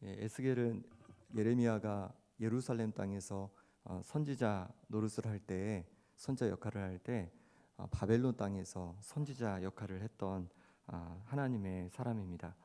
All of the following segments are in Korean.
에스겔은 예레미야가 예루살렘 땅에서 선지자 노릇을 할 때, 선지자 역할을 할 때 바벨론 땅에서 선지자 역할을 했던 하나님의 사람입니다.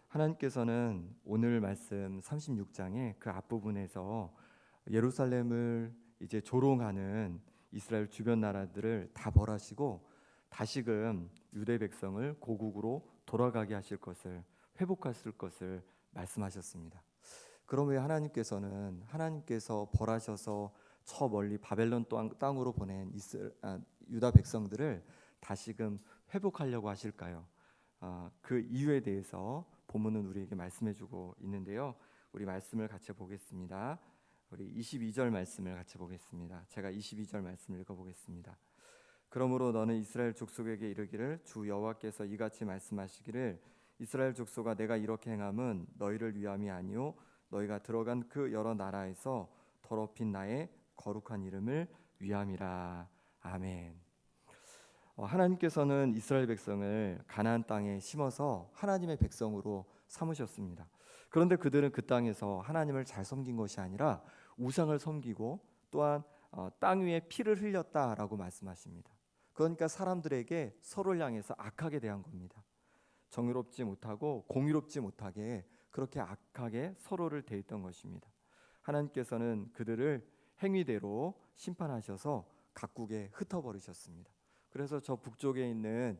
하나님께서는 오늘 말씀 36장의 그 앞부분에서 예루살렘을 이제 조롱하는 이스라엘 주변 나라들을 다 벌하시고 다시금 유대 백성을 고국으로 돌아가게 하실 것을, 회복하실 것을 말씀하셨습니다. 그러므로 하나님께서 벌하셔서 저 멀리 바벨론 땅으로 보낸 유다 백성들을 다시금 회복하려고 하실까요? 그 이유에 대해서 본문은 우리에게 말씀해주고 있는데요. 우리 말씀을 같이 보겠습니다. 우리 22절 말씀을 같이 보겠습니다. 제가 22절 말씀을 읽어보겠습니다. 그러므로 너는 이스라엘 족속에게 이르기를 주 여호와께서 이같이 말씀하시기를 이스라엘 족속아 내가 이렇게 행함은 너희를 위함이 아니요 너희가 들어간 그 여러 나라에서 더럽힌 나의 거룩한 이름을 위함이라. 아멘. 하나님께서는 이스라엘 백성을 가나안 땅에 심어서 하나님의 백성으로 삼으셨습니다. 그런데 그들은 그 땅에서 하나님을 잘 섬긴 것이 아니라 우상을 섬기고 또한 땅 위에 피를 흘렸다라고 말씀하십니다. 그러니까 사람들에게 서로를 향해서 악하게 대한 겁니다. 정의롭지 못하고 공의롭지 못하게 그렇게 악하게 서로를 대했던 것입니다. 하나님께서는 그들을 행위대로 심판하셔서 각국에 흩어버리셨습니다. 그래서 저 북쪽에 있는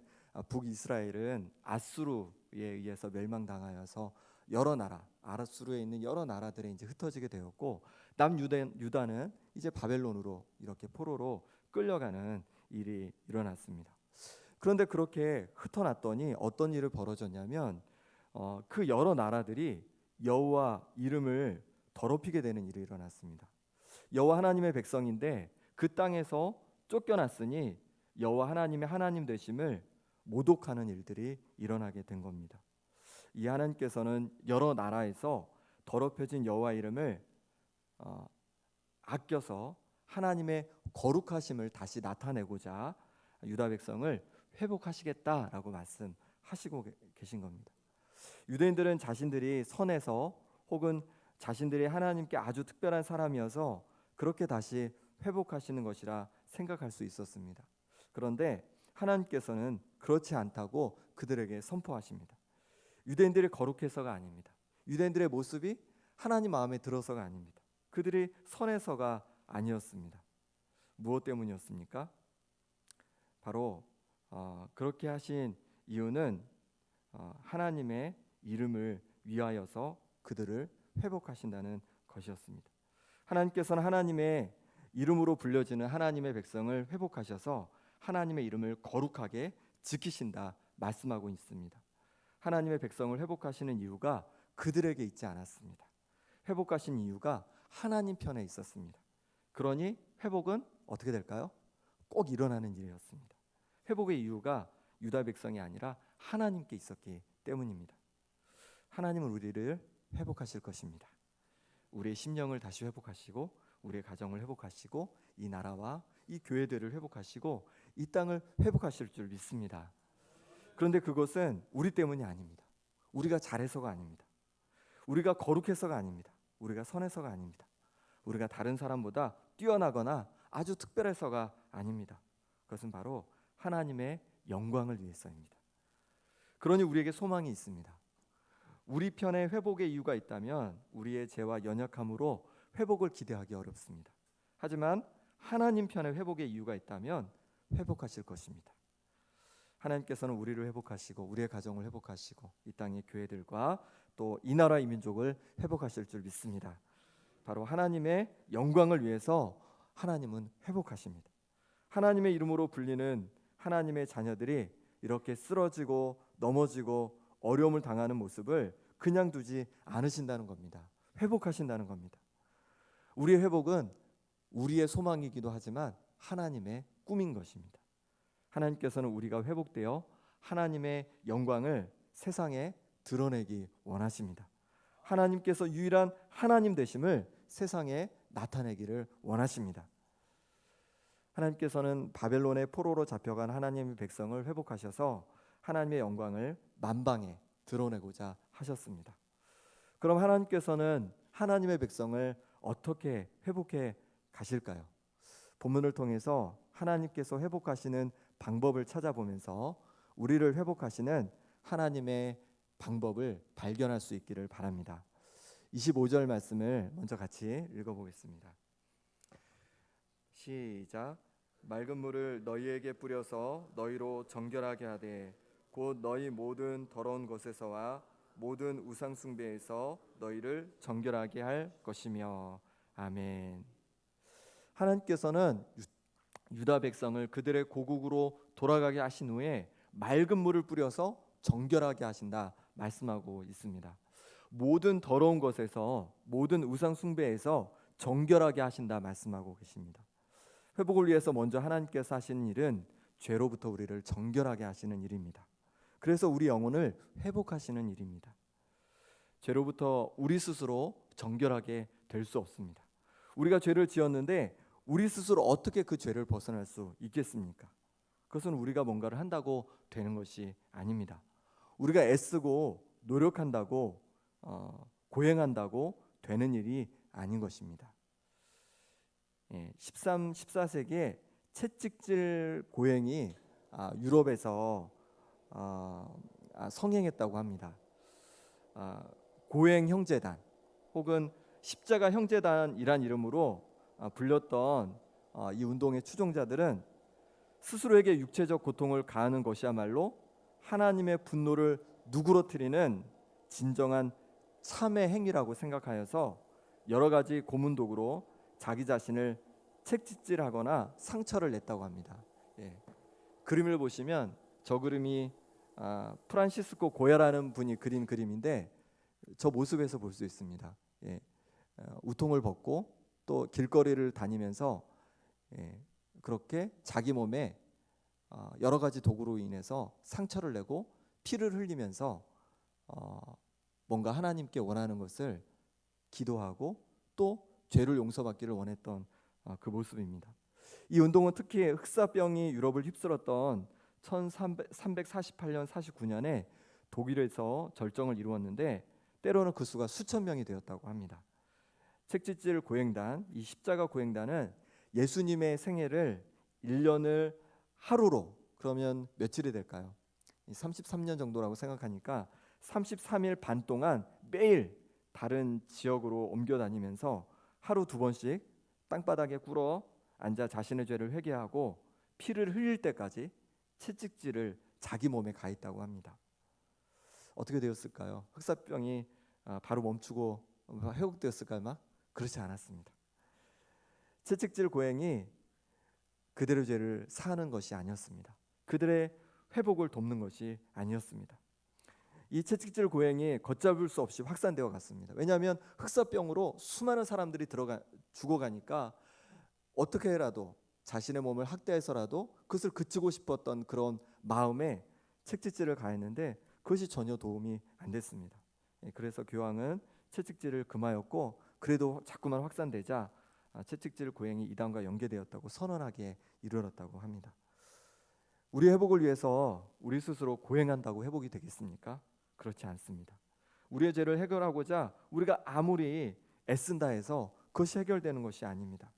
북이스라엘은 아수르에 의해서 멸망당하여서 여러 나라, 아수르에 있는 여러 나라들에 이제 흩어지게 되었고, 남유다는 이제 바벨론으로 이렇게 포로로 끌려가는 일이 일어났습니다. 그런데 그렇게 흩어놨더니 어떤 일이 벌어졌냐면 그 여러 나라들이 여호와 이름을 더럽히게 되는 일이 일어났습니다. 여호와 하나님의 백성인데 그 땅에서 쫓겨났으니 여호와 하나님의 하나님 되심을 모독하는 일들이 일어나게 된 겁니다. 이 하나님께서는 여러 나라에서 더럽혀진 여호와 이름을 아껴서 하나님의 거룩하심을 다시 나타내고자 유다 백성을 회복하시겠다라고 말씀하시고 계신 겁니다. 유대인들은 자신들이 선해서 혹은 자신들이 하나님께 아주 특별한 사람이어서 그렇게 다시 회복하시는 것이라 생각할 수 있었습니다. 그런데 하나님께서는 그렇지 않다고 그들에게 선포하십니다. 유대인들이 거룩해서가 아닙니다. 유대인들의 모습이 하나님 마음에 들어서가 아닙니다. 그들이 선해서가 아니었습니다. 무엇 때문이었습니까? 바로 그렇게 하신 이유는 하나님의 이름을 위하여서 그들을 회복하신다는 것이었습니다. 하나님께서는 하나님의 이름으로 불려지는 하나님의 백성을 회복하셔서 하나님의 이름을 거룩하게 지키신다 말씀하고 있습니다. 하나님의 백성을 회복하시는 이유가 그들에게 있지 않았습니다. 회복하신 이유가 하나님 편에 있었습니다. 그러니 회복은 어떻게 될까요? 꼭 일어나는 일이었습니다. 회복의 이유가 유다 백성이 아니라 하나님께 있었기 때문입니다. 하나님은 우리를 회복하실 것입니다. 우리의 심령을 다시 회복하시고 우리의 가정을 회복하시고 이 나라와 이 교회들을 회복하시고 이 땅을 회복하실 줄 믿습니다. 그런데 그것은 우리 때문이 아닙니다. 우리가 잘해서가 아닙니다. 우리가 거룩해서가 아닙니다. 우리가 선해서가 아닙니다. 우리가 다른 사람보다 뛰어나거나 아주 특별해서가 아닙니다. 그것은 바로 하나님의 영광을 위해서입니다. 그러니 우리에게 소망이 있습니다. 우리 편에 회복의 이유가 있다면 우리의 죄와 연약함으로 회복을 기대하기 어렵습니다. 하지만 하나님 편에 회복의 이유가 있다면 회복하실 것입니다. 하나님께서는 우리를 회복하시고 우리의 가정을 회복하시고 이 땅의 교회들과 또 이 나라 이 민족을 회복하실 줄 믿습니다. 바로 하나님의 영광을 위해서 하나님은 회복하십니다. 하나님의 이름으로 불리는 하나님의 자녀들이 이렇게 쓰러지고 넘어지고 어려움을 당하는 모습을 그냥 두지 않으신다는 겁니다. 회복하신다는 겁니다. 우리의 회복은 우리의 소망이기도 하지만 하나님의 꿈인 것입니다. 하나님께서는 우리가 회복되어 하나님의 영광을 세상에 드러내기 원하십니다. 하나님께서 유일한 하나님 되심을 세상에 나타내기를 원하십니다. 하나님께서는 바벨론의 포로로 잡혀간 하나님의 백성을 회복하셔서 하나님의 영광을 만방에 드러내고자 하셨습니다. 그럼 하나님께서는 하나님의 백성을 어떻게 회복해 가실까요? 본문을 통해서 하나님께서 회복하시는 방법을 찾아보면서 우리를 회복하시는 하나님의 방법을 발견할 수 있기를 바랍니다. 25절 말씀을 먼저 같이 읽어보겠습니다. 시작. 맑은 물을 너희에게 뿌려서 너희로 정결하게 하되 곧 너희 모든 더러운 것에서와 모든 우상 숭배에서 너희를 정결하게 할 것이며. 아멘. 하나님께서는 유다 백성을 그들의 고국으로 돌아가게 하신 후에 맑은 물을 뿌려서 정결하게 하신다 말씀하고 있습니다. 모든 더러운 것에서, 모든 우상 숭배에서 정결하게 하신다 말씀하고 계십니다. 회복을 위해서 먼저 하나님께서 하시는 일은 죄로부터 우리를 정결하게 하시는 일입니다. 그래서 우리 영혼을 회복하시는 일입니다. 죄로부터 우리 스스로 정결하게 될 수 없습니다. 우리가 죄를 지었는데 우리 스스로 어떻게 그 죄를 벗어날 수 있겠습니까? 그것은 우리가 뭔가를 한다고 되는 것이 아닙니다. 우리가 애쓰고 노력한다고 고행한다고 되는 일이 아닌 것입니다. 14세기에 채찍질 고행이 유럽에서 성행했다고 합니다. 고행 형제단 혹은 십자가 형제단이란 이름으로 불렸던 이 운동의 추종자들은 스스로에게 육체적 고통을 가하는 것이야말로 하나님의 분노를 누그러뜨리는 진정한 참의 행위라고 생각하여서 여러 가지 고문 도구로 자기 자신을 채찍질하거나 상처를 냈다고 합니다. 그림을 보시면 저 그림이 프란시스코 고야라는 분이 그린 그림인데 저 모습에서 볼 수 있습니다. 우통을 벗고 또 길거리를 다니면서 그렇게 자기 몸에 여러 가지 도구로 인해서 상처를 내고 피를 흘리면서 뭔가 하나님께 원하는 것을 기도하고 또 죄를 용서받기를 원했던 그 모습입니다. 이 운동은 특히 흑사병이 유럽을 휩쓸었던 1348년 49년에 독일에서 절정을 이루었는데 때로는 그 수가 수천 명이 되었다고 합니다. 채찍질 고행단, 이 십자가 고행단은 예수님의 생애를 1년을 하루로, 그러면 며칠이 될까요? 33년 정도라고 생각하니까 33일 반 동안 매일 다른 지역으로 옮겨 다니면서 하루 2번씩 땅바닥에 꿇어 앉아 자신의 죄를 회개하고 피를 흘릴 때까지 채찍질을 자기 몸에 가했다고 합니다. 어떻게 되었을까요? 흑사병이 바로 멈추고 회복되었을까요? 그렇지 않았습니다. 채찍질 고행이 그들의 죄를 사하는 것이 아니었습니다. 그들의 회복을 돕는 것이 아니었습니다. 이 채찍질 고행이 걷잡을 수 없이 확산되어 갔습니다. 왜냐하면 흑사병으로 수많은 사람들이 죽어가니까 어떻게라도 자신의 몸을 학대해서라도 그것을 그치고 싶었던 그런 마음에 채찍질을 가했는데 그것이 전혀 도움이 안 됐습니다. 그래서 교황은 채찍질을 금하였고 그래도 자꾸만 확산되자 채찍질 고행이 이단과 연계되었다고 선언하게 이르렀다고 합니다. 우리 회복을 위해서 우리 스스로 고행한다고 회복이 되겠습니까? 그렇지 않습니다. 우리의 죄를 해결하고자 우리가 아무리 애쓴다 해서 그것이 해결되는 것이 아닙니다.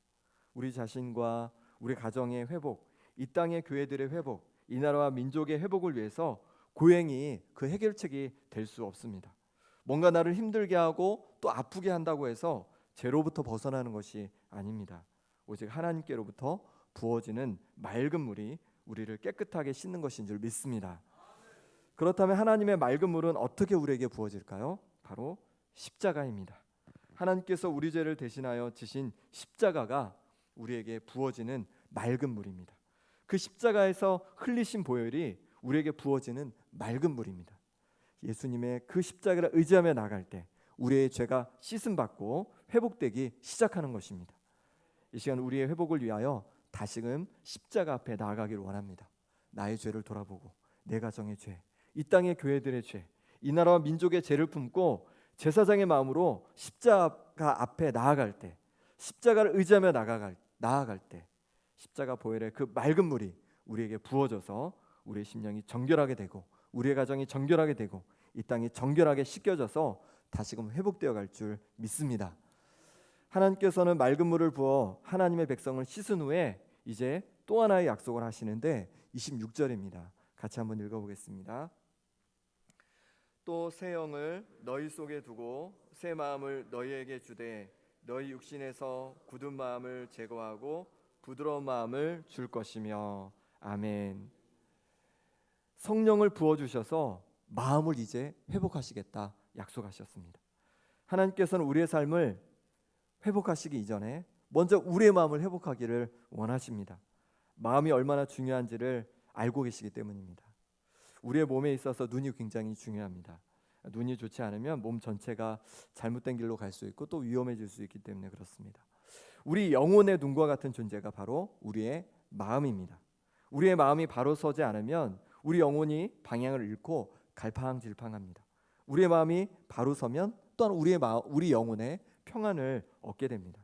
우리 자신과 우리 가정의 회복, 이 땅의 교회들의 회복, 이 나라와 민족의 회복을 위해서 고행이 그 해결책이 될 수 없습니다. 뭔가 나를 힘들게 하고 또 아프게 한다고 해서 죄로부터 벗어나는 것이 아닙니다. 오직 하나님께로부터 부어지는 맑은 물이 우리를 깨끗하게 씻는 것인 줄 믿습니다. 그렇다면 하나님의 맑은 물은 어떻게 우리에게 부어질까요? 바로 십자가입니다. 하나님께서 우리 죄를 대신하여 지신 십자가가 우리에게 부어지는 맑은 물입니다. 그 십자가에서 흘리신 보혈이 우리에게 부어지는 맑은 물입니다. 예수님의 그 십자가를 의지하며 나갈 때 우리의 죄가 씻음받고 회복되기 시작하는 것입니다. 이 시간 우리의 회복을 위하여 다시금 십자가 앞에 나아가기를 원합니다. 나의 죄를 돌아보고 내 가정의 죄, 이 땅의 교회들의 죄, 이 나라와 민족의 죄를 품고 제사장의 마음으로 십자가 앞에 나아갈 때, 십자가를 의지하며 나아갈 때 십자가 보혈의 그 맑은 물이 우리에게 부어져서 우리의 심령이 정결하게 되고 우리의 가정이 정결하게 되고 이 땅이 정결하게 씻겨져서 다시금 회복되어 갈 줄 믿습니다. 하나님께서는 맑은 물을 부어 하나님의 백성을 씻은 후에 이제 또 하나의 약속을 하시는데 26절입니다. 같이 한번 읽어보겠습니다. 또 새 영을 너희 속에 두고 새 마음을 너희에게 주되 너희 육신에서 굳은 마음을 제거하고 부드러운 마음을 줄 것이며 아멘. 성령을 부어주셔서 마음을 이제 회복하시겠다 약속하셨습니다. 하나님께서는 우리의 삶을 회복하시기 이전에 먼저 우리의 마음을 회복하기를 원하십니다. 마음이 얼마나 중요한지를 알고 계시기 때문입니다. 우리의 몸에 있어서 눈이 굉장히 중요합니다. 눈이 좋지 않으면 몸 전체가 잘못된 길로 갈 수 있고 또 위험해질 수 있기 때문에 그렇습니다. 우리 영혼의 눈과 같은 존재가 바로 우리의 마음입니다. 우리의 마음이 바로 서지 않으면 우리 영혼이 방향을 잃고 갈팡질팡합니다. 우리의 마음이 바로 서면 또한 우리 영혼의 평안을 얻게 됩니다.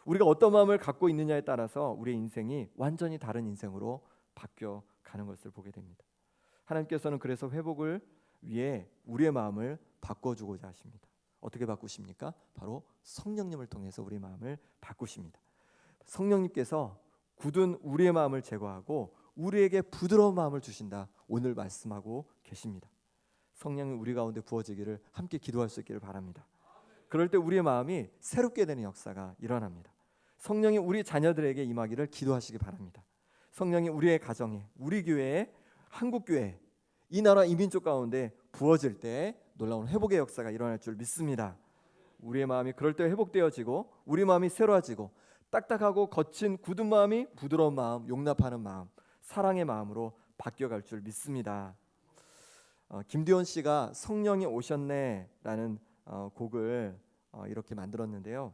우리가 어떤 마음을 갖고 있느냐에 따라서 우리의 인생이 완전히 다른 인생으로 바뀌어 가는 것을 보게 됩니다. 하나님께서는 그래서 회복을 위해 우리의 마음을 바꿔주고자 하십니다. 어떻게 바꾸십니까? 바로 성령님을 통해서 우리 마음을 바꾸십니다. 성령님께서 굳은 우리의 마음을 제거하고 우리에게 부드러운 마음을 주신다. 오늘 말씀하고 계십니다. 성령이 우리 가운데 부어지기를 함께 기도할 수 있기를 바랍니다. 그럴 때 우리의 마음이 새롭게 되는 역사가 일어납니다. 성령이 우리 자녀들에게 임하기를 기도하시기 바랍니다. 성령이 우리의 가정에, 우리 교회에, 한국교회, 이 나라 이민족 가운데 부어질 때 놀라운 회복의 역사가 일어날 줄 믿습니다. 우리의 마음이 그럴 때 회복되어지고 우리 마음이 새로워지고 딱딱하고 거친 굳은 마음이 부드러운 마음, 용납하는 마음, 사랑의 마음으로 바뀌어갈 줄 믿습니다. 김두현 씨가 성령이 오셨네라는 곡을 이렇게 만들었는데요.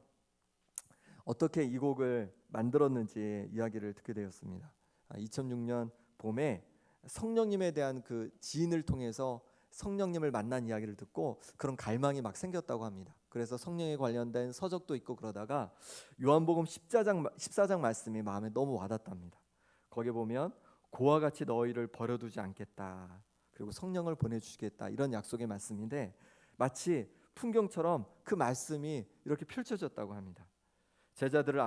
어떻게 이 곡을 만들었는지 이야기를 듣게 되었습니다. 2006년 봄에 성령님에 대한 그 지인을 통해서 성령님을 만난 이야기를 듣고 그런 갈망이 막 생겼다고 합니다. 그래서 성령에 관련된 서적도 있고 그러다가 요한복음 14장 말씀이 마음에 너무 와닿답니다. 거기에 보면 고와 같이 너희를 버려두지 않겠다. 그리고 성령을 보내주시겠다. 이런 약속의 말씀인데 마치 풍경처럼 그 말씀이 이렇게 펼쳐졌다고 합니다. 제자들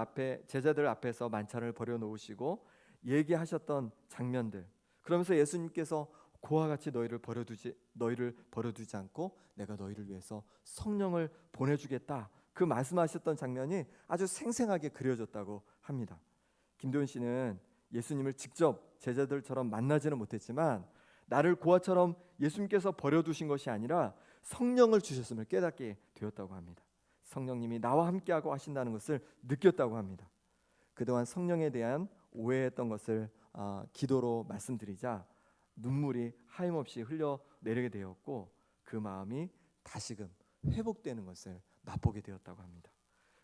앞에서 만찬을 버려놓으시고 얘기하셨던 장면들, 그러면서 예수님께서 고와 같이 너희를 버려두지 않고 내가 너희를 위해서 성령을 보내주겠다. 그 말씀하셨던 장면이 아주 생생하게 그려졌다고 합니다. 김도현 씨는 예수님을 직접 제자들처럼 만나지는 못했지만 나를 고아처럼 예수님께서 버려두신 것이 아니라 성령을 주셨음을 깨닫게 되었다고 합니다. 성령님이 나와 함께하고 하신다는 것을 느꼈다고 합니다. 그동안 성령에 대한 오해했던 것을 기도로 말씀드리자 눈물이 하염없이 흘러내리게 되었고 그 마음이 다시금 회복되는 것을 맛보게 되었다고 합니다.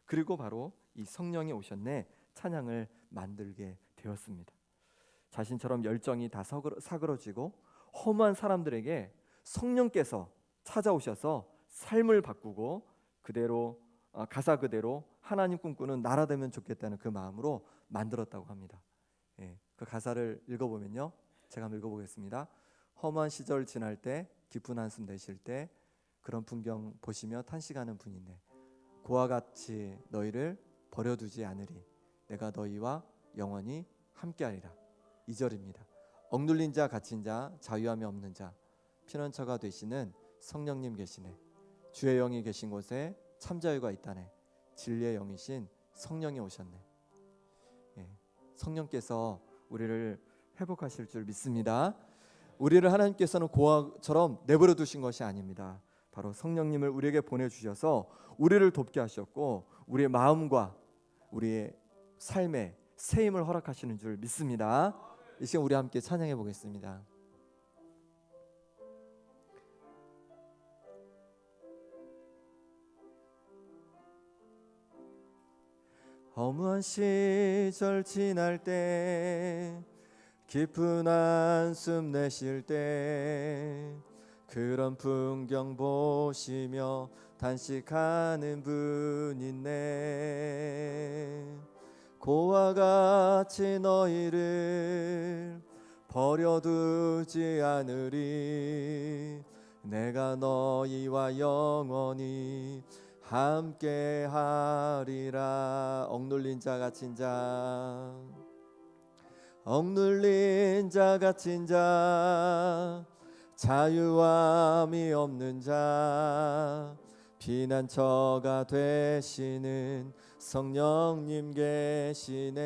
그리고 바로 이 성령이 오셨네 찬양을 만들게 되었습니다. 자신처럼 열정이 다 사그러지고 허무한 사람들에게 성령께서 찾아오셔서 삶을 바꾸고 그대로 가사 그대로 하나님 꿈꾸는 나라 되면 좋겠다는 그 마음으로 만들었다고 합니다. 그 가사를 읽어보면요, 제가 한번 읽어보겠습니다. 험한 시절 지날 때 깊은 한숨 내쉴 때 그런 풍경 보시며 탄식하는 분이네. 고와 같이 너희를 버려두지 않으리. 내가 너희와 영원히 함께하리라. 2절입니다. 억눌린 자 갇힌 자 자유함이 없는 자 피난처가 되시는 성령님 계시네. 주의 영이 계신 곳에 참 자유가 있다네. 진리의 영이신 성령이 오셨네. 성령께서 우리를 회복하실 줄 믿습니다. 우리를 하나님께서는 고아처럼 내버려 두신 것이 아닙니다. 바로 성령님을 우리에게 보내주셔서 우리를 돕게 하셨고 우리의 마음과 우리의 삶에 새 힘을 허락하시는 줄 믿습니다. 이 시간 우리 함께 찬양해 보겠습니다. 허무한 시절 지날 때 깊은 한숨 내쉴 때 그런 풍경 보시며 단식하는 분 있네. 고와 같이 너희를 버려두지 않으리. 내가 너희와 영원히 함께하리라. 억눌린 자 갇힌 자, 억눌린 자 갇힌 자, 자유함이 없는 자, 피난처가 되시는 성령님 계시네.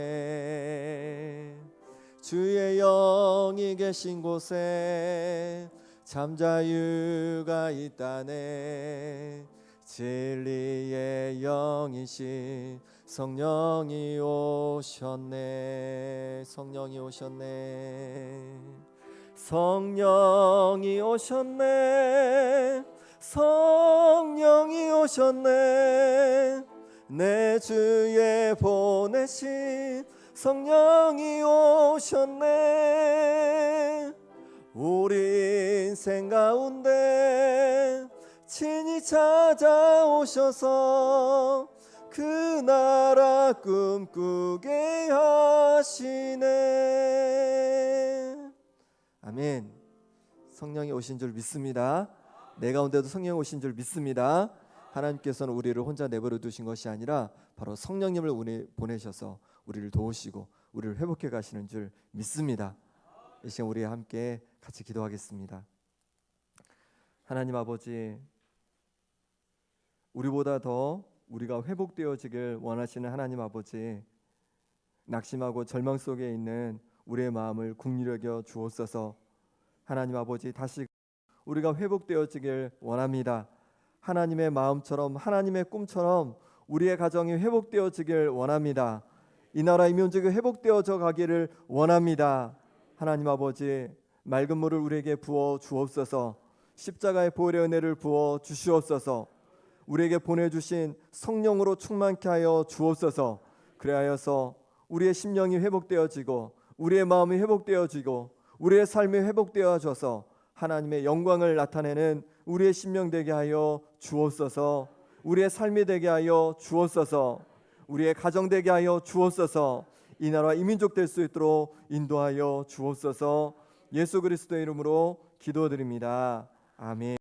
주의 영이 계신 곳에 잠자유가 있다네. 진리의 영이신 성령이 오셨네. 성령이 오셨네. 성령이 오셨네. 성령이 오셨네. 내 주에 보내신 성령이 오셨네. 우리 인생 가운데 친히 찾아오셔서 그 나라 꿈꾸게 하시네. 아멘. 성령이 오신 줄 믿습니다. 내 가운데도 성령이 오신 줄 믿습니다. 하나님께서는 우리를 혼자 내버려 두신 것이 아니라 바로 성령님을 보내셔서 우리를 도우시고 우리를 회복해 가시는 줄 믿습니다. 이 시간 우리 함께 같이 기도하겠습니다. 하나님 아버지, 우리보다 더 우리가 회복되어지길 원하시는 하나님 아버지, 낙심하고 절망 속에 있는 우리의 마음을 긍휼히 여겨 주옵소서. 하나님 아버지, 다시 우리가 회복되어지길 원합니다. 하나님의 마음처럼, 하나님의 꿈처럼 우리의 가정이 회복되어지길 원합니다. 이 나라 이 민족이 회복되어져 가기를 원합니다. 하나님 아버지, 맑은 물을 우리에게 부어 주옵소서. 십자가의 보혈의 은혜를 부어 주시옵소서. 우리에게 보내주신 성령으로 충만케 하여 주옵소서. 그리하여서 우리의 심령이 회복되어지고 우리의 마음이 회복되어지고 우리의 삶이 회복되어져서 하나님의 영광을 나타내는 우리의 심령 되게 하여 주옵소서. 우리의 삶이 되게 하여 주옵소서. 우리의 가정 되게 하여 주옵소서. 이 나라 이 민족 될 수 있도록 인도하여 주옵소서. 예수 그리스도의 이름으로 기도드립니다. 아멘.